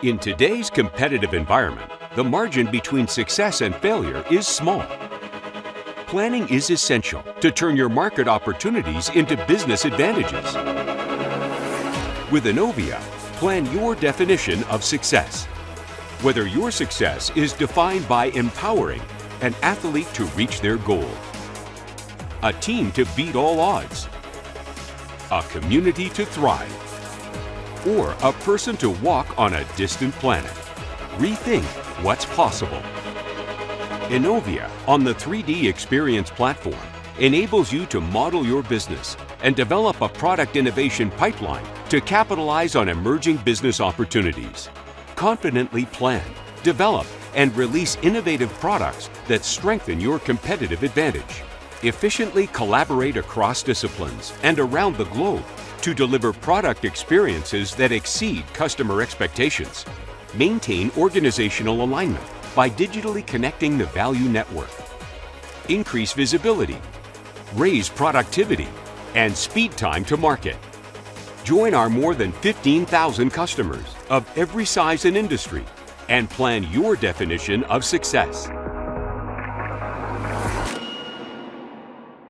In today's competitive environment, the margin between success and failure is small. Planning is essential to turn your market opportunities into business advantages. With ENOVIA, plan your definition of success. Whether your success is defined by empowering an athlete to reach their goal, a team to beat all odds, a community to thrive, or a person to walk on a distant planet. Rethink what's possible. ENOVIA on the 3D Experience platform enables you to model your business and develop a product innovation pipeline to capitalize on emerging business opportunities. Confidently plan, develop, and release innovative products that strengthen your competitive advantage. Efficiently collaborate across disciplines and around the globe to deliver product experiences that exceed customer expectations. Maintain organizational alignment by digitally connecting the value network. Increase visibility, raise productivity, and speed time to market. Join our more than 15,000 customers of every size and industry and plan your definition of success.